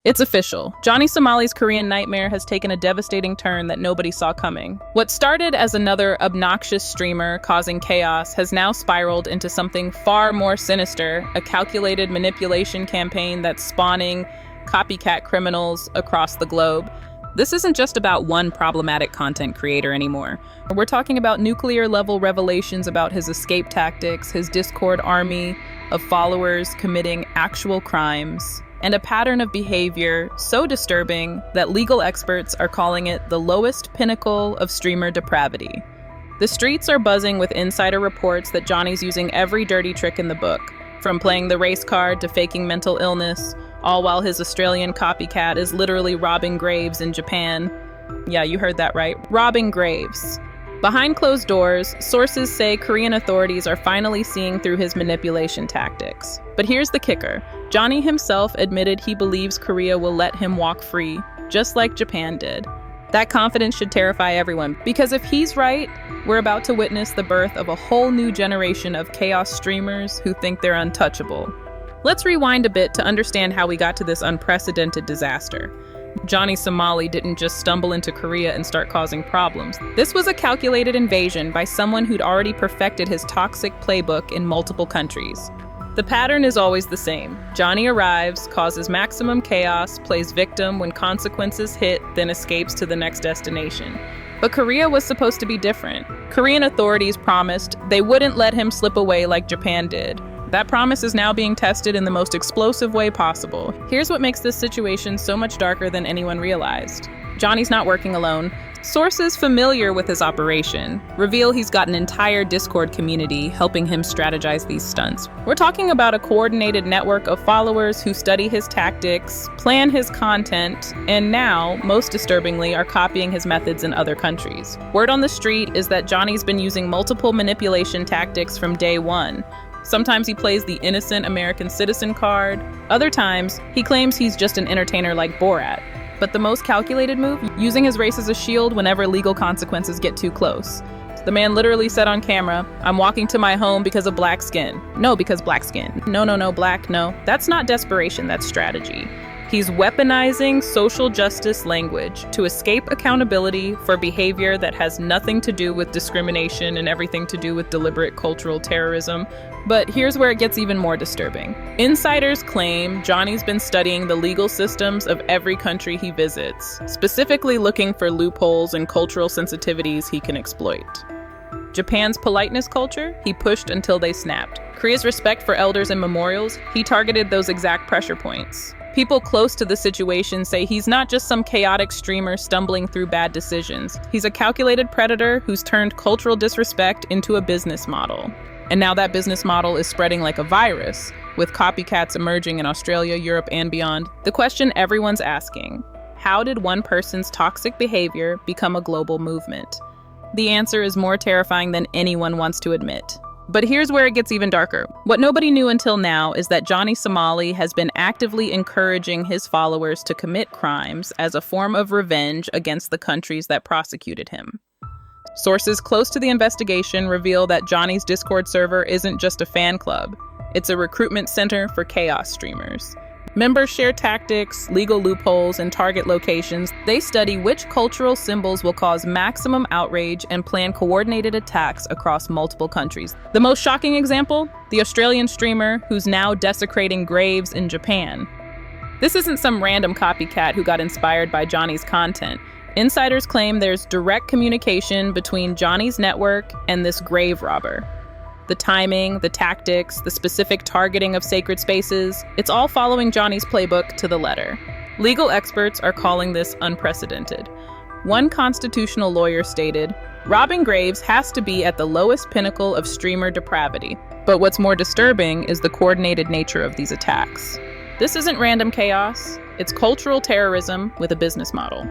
It's official. Johnny Somali's Korean nightmare has taken a devastating turn that nobody saw coming. What started as another obnoxious streamer causing chaos has now spiraled into something far more sinister, a calculated manipulation campaign that's spawning copycat criminals across the globe. This isn't just about one problematic content creator anymore. We're talking about nuclear-level revelations about his escape tactics, his Discord army of followers committing actual crimes, and a pattern of behavior so disturbing that legal experts are calling it the lowest pinnacle of streamer depravity. The streets are buzzing with insider reports that Johnny's using every dirty trick in the book, from playing the race card to faking mental illness, all while his Australian copycat is literally robbing graves in Japan. Yeah, you heard that right, robbing graves. Behind closed doors, sources say Korean authorities are finally seeing through his manipulation tactics. But here's the kicker. Johnny himself admitted he believes Korea will let him walk free, just like Japan did. That confidence should terrify everyone, because if he's right, we're about to witness the birth of a whole new generation of chaos streamers who think they're untouchable. Let's rewind a bit to understand how we got to this unprecedented disaster. Johnny Somali didn't just stumble into Korea and start causing problems. This was a calculated invasion by someone who'd already perfected his toxic playbook in multiple countries. The pattern is always the same. Johnny arrives, causes maximum chaos, plays victim when consequences hit, then escapes to the next destination. But Korea was supposed to be different. Korean authorities promised they wouldn't let him slip away like Japan did. That promise is now being tested in the most explosive way possible. Here's what makes this situation so much darker than anyone realized. Johnny's not working alone. Sources familiar with his operation reveal he's got an entire Discord community helping him strategize these stunts. We're talking about a coordinated network of followers who study his tactics, plan his content, and now, most disturbingly, are copying his methods in other countries. Word on the street is that Johnny's been using multiple manipulation tactics from day one. Sometimes he plays the innocent American citizen card. Other times, he claims he's just an entertainer like Borat. But the most calculated move? Using his race as a shield whenever legal consequences get too close. The man literally said on camera, "I'm walking to my home because of black skin." No, because black skin. No, black, no. That's not desperation, that's strategy. He's weaponizing social justice language to escape accountability for behavior that has nothing to do with discrimination and everything to do with deliberate cultural terrorism. But here's where it gets even more disturbing. Insiders claim Johnny's been studying the legal systems of every country he visits, specifically looking for loopholes and cultural sensitivities he can exploit. Japan's politeness culture, he pushed until they snapped. Korea's respect for elders and memorials, he targeted those exact pressure points. People close to the situation say he's not just some chaotic streamer stumbling through bad decisions. He's a calculated predator who's turned cultural disrespect into a business model. And now that business model is spreading like a virus, with copycats emerging in Australia, Europe, and beyond. The question everyone's asking, how did one person's toxic behavior become a global movement? The answer is more terrifying than anyone wants to admit. But here's where it gets even darker. What nobody knew until now is that Johnny Somali has been actively encouraging his followers to commit crimes as a form of revenge against the countries that prosecuted him. Sources close to the investigation reveal that Johnny's Discord server isn't just a fan club. It's a recruitment center for chaos streamers. Members share tactics, legal loopholes, and target locations. They study which cultural symbols will cause maximum outrage and plan coordinated attacks across multiple countries. The most shocking example? The Australian streamer who's now desecrating graves in Japan. This isn't some random copycat who got inspired by Johnny's content. Insiders claim there's direct communication between Johnny's network and this grave robber. The timing, the tactics, the specific targeting of sacred spaces, it's all following Johnny's playbook to the letter. Legal experts are calling this unprecedented. One constitutional lawyer stated, "Robbing graves has to be at the lowest pinnacle of streamer depravity." But what's more disturbing is the coordinated nature of these attacks. This isn't random chaos, it's cultural terrorism with a business model.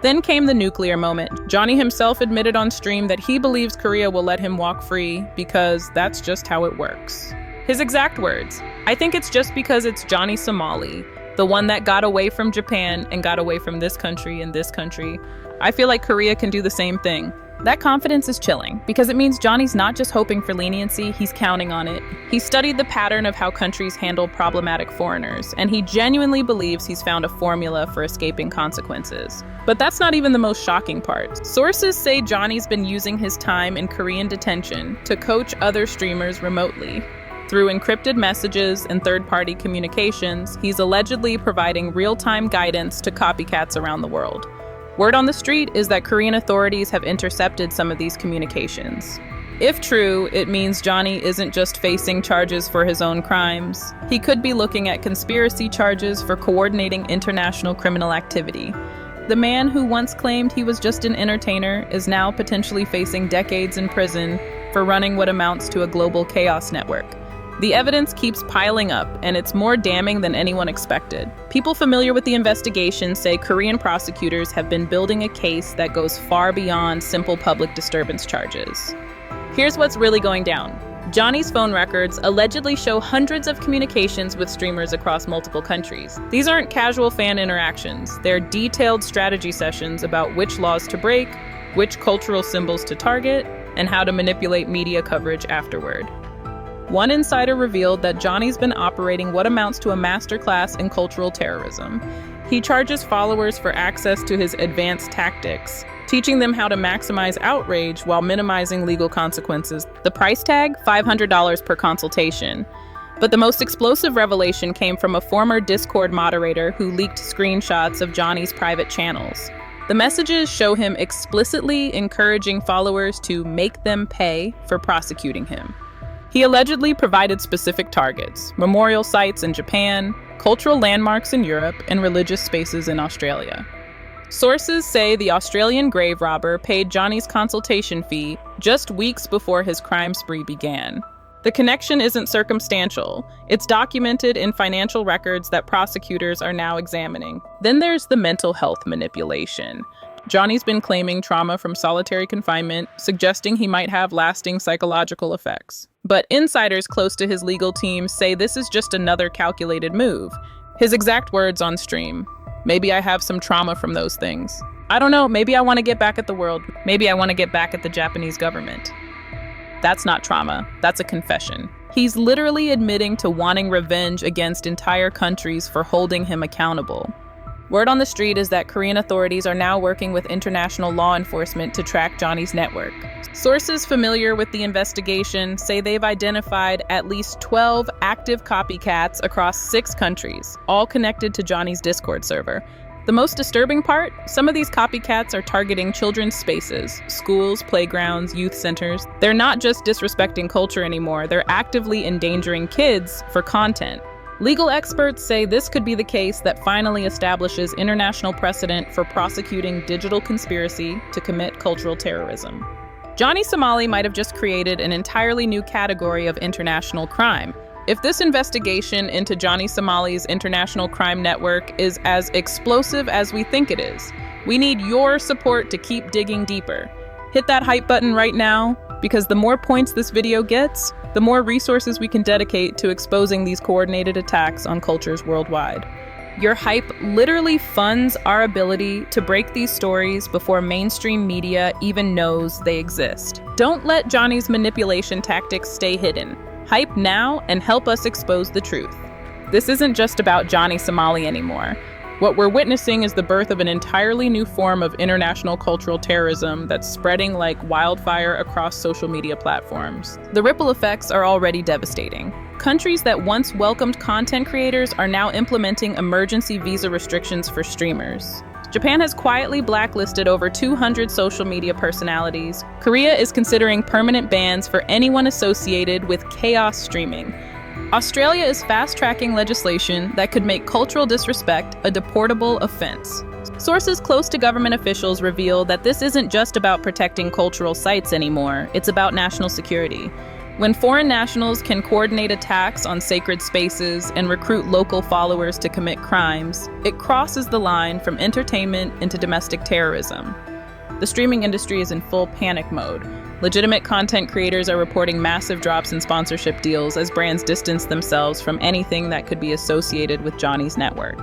Then came the nuclear moment. Johnny himself admitted on stream that he believes Korea will let him walk free because that's just how it works. His exact words, "I think it's just because it's Johnny Somali, the one that got away from Japan and got away from this country and this country. I feel like Korea can do the same thing." That confidence is chilling, because it means Johnny's not just hoping for leniency, he's counting on it. He studied the pattern of how countries handle problematic foreigners, and he genuinely believes he's found a formula for escaping consequences. But that's not even the most shocking part. Sources say Johnny's been using his time in Korean detention to coach other streamers remotely. Through encrypted messages and third-party communications, he's allegedly providing real-time guidance to copycats around the world. Word on the street is that Korean authorities have intercepted some of these communications. If true, it means Johnny isn't just facing charges for his own crimes. He could be looking at conspiracy charges for coordinating international criminal activity. The man who once claimed he was just an entertainer is now potentially facing decades in prison for running what amounts to a global chaos network. The evidence keeps piling up, and it's more damning than anyone expected. People familiar with the investigation say Korean prosecutors have been building a case that goes far beyond simple public disturbance charges. Here's what's really going down. Johnny's phone records allegedly show hundreds of communications with streamers across multiple countries. These aren't casual fan interactions. They're detailed strategy sessions about which laws to break, which cultural symbols to target, and how to manipulate media coverage afterward. One insider revealed that Johnny's been operating what amounts to a masterclass in cultural terrorism. He charges followers for access to his advanced tactics, teaching them how to maximize outrage while minimizing legal consequences. The price tag? $500 per consultation. But the most explosive revelation came from a former Discord moderator who leaked screenshots of Johnny's private channels. The messages show him explicitly encouraging followers to make them pay for prosecuting him. He allegedly provided specific targets: memorial sites in Japan, cultural landmarks in Europe, and religious spaces in Australia. Sources say the Australian grave robber paid Johnny's consultation fee just weeks before his crime spree began. The connection isn't circumstantial. It's documented in financial records that prosecutors are now examining. Then there's the mental health manipulation. Johnny's been claiming trauma from solitary confinement, suggesting he might have lasting psychological effects. But insiders close to his legal team say this is just another calculated move. His exact words on stream: "Maybe I have some trauma from those things. I don't know, maybe I want to get back at the world. Maybe I want to get back at the Japanese government." That's not trauma, that's a confession. He's literally admitting to wanting revenge against entire countries for holding him accountable. Word on the street is that Korean authorities are now working with international law enforcement to track Johnny's network. Sources familiar with the investigation say they've identified at least 12 active copycats across 6 countries, all connected to Johnny's Discord server. The most disturbing part? Some of these copycats are targeting children's spaces, schools, playgrounds, youth centers. They're not just disrespecting culture anymore, they're actively endangering kids for content. Legal experts say this could be the case that finally establishes international precedent for prosecuting digital conspiracy to commit cultural terrorism. Johnny Somali might have just created an entirely new category of international crime. If this investigation into Johnny Somali's international crime network is as explosive as we think it is, we need your support to keep digging deeper. Hit that hype button right now, because the more points this video gets, the more resources we can dedicate to exposing these coordinated attacks on cultures worldwide. Your hype literally funds our ability to break these stories before mainstream media even knows they exist. Don't let Johnny's manipulation tactics stay hidden. Hype now and help us expose the truth. This isn't just about Johnny Somali anymore. What we're witnessing is the birth of an entirely new form of international cultural terrorism that's spreading like wildfire across social media platforms. The ripple effects are already devastating. Countries that once welcomed content creators are now implementing emergency visa restrictions for streamers. Japan has quietly blacklisted over 200 social media personalities. Korea is considering permanent bans for anyone associated with chaos streaming. Australia is fast-tracking legislation that could make cultural disrespect a deportable offense. Sources close to government officials reveal that this isn't just about protecting cultural sites anymore, it's about national security. When foreign nationals can coordinate attacks on sacred spaces and recruit local followers to commit crimes, it crosses the line from entertainment into domestic terrorism. The streaming industry is in full panic mode. Legitimate content creators are reporting massive drops in sponsorship deals as brands distance themselves from anything that could be associated with Johnny's network.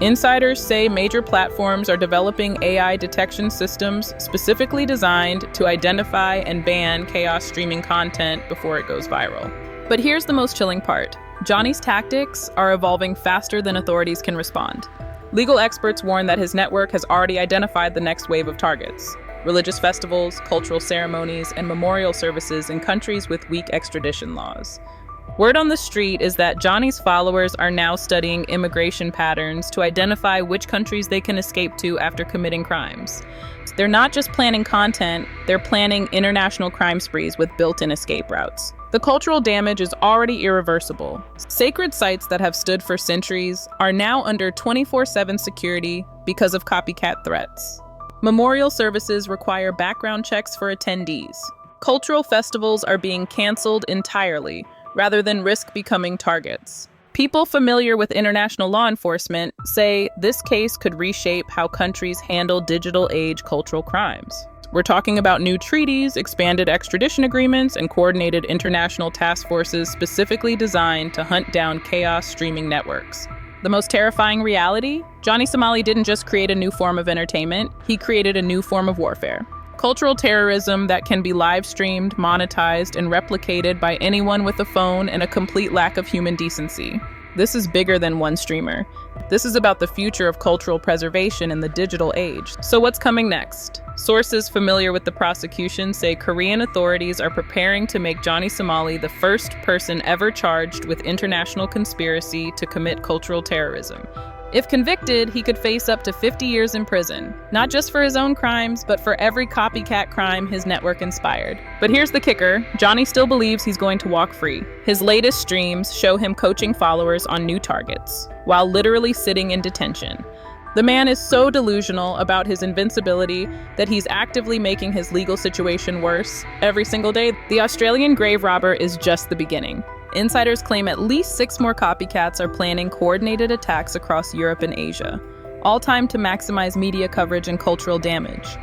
Insiders say major platforms are developing AI detection systems specifically designed to identify and ban chaos streaming content before it goes viral. But here's the most chilling part. Johnny's tactics are evolving faster than authorities can respond. Legal experts warn that his network has already identified the next wave of targets: religious festivals, cultural ceremonies, and memorial services in countries with weak extradition laws. Word on the street is that Johnny's followers are now studying immigration patterns to identify which countries they can escape to after committing crimes. They're not just planning content, they're planning international crime sprees with built-in escape routes. The cultural damage is already irreversible. Sacred sites that have stood for centuries are now under 24/7 security because of copycat threats. Memorial services require background checks for attendees. Cultural festivals are being canceled entirely, rather than risk becoming targets. People familiar with international law enforcement say this case could reshape how countries handle digital age cultural crimes. We're talking about new treaties, expanded extradition agreements, and coordinated international task forces specifically designed to hunt down chaos streaming networks. The most terrifying reality? Johnny Somali didn't just create a new form of entertainment, he created a new form of warfare. Cultural terrorism that can be live-streamed, monetized, and replicated by anyone with a phone and a complete lack of human decency. This is bigger than one streamer. This is about the future of cultural preservation in the digital age. So what's coming next? Sources familiar with the prosecution say Korean authorities are preparing to make Johnny Somali the first person ever charged with international conspiracy to commit cultural terrorism. If convicted, he could face up to 50 years in prison, not just for his own crimes, but for every copycat crime his network inspired. But here's the kicker, Johnny still believes he's going to walk free. His latest streams show him coaching followers on new targets, while literally sitting in detention. The man is so delusional about his invincibility that he's actively making his legal situation worse every single day. The Australian grave robber is just the beginning. Insiders claim at least 6 more copycats are planning coordinated attacks across Europe and Asia, all timed to maximize media coverage and cultural damage.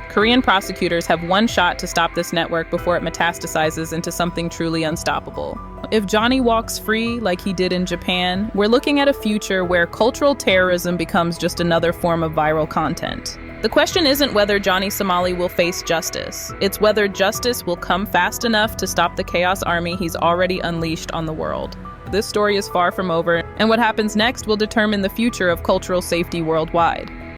Korean prosecutors have one shot to stop this network before it metastasizes into something truly unstoppable. If Johnny walks free like he did in Japan, we're looking at a future where cultural terrorism becomes just another form of viral content. The question isn't whether Johnny Somali will face justice. It's whether justice will come fast enough to stop the chaos army he's already unleashed on the world. This story is far from over, and what happens next will determine the future of cultural safety worldwide.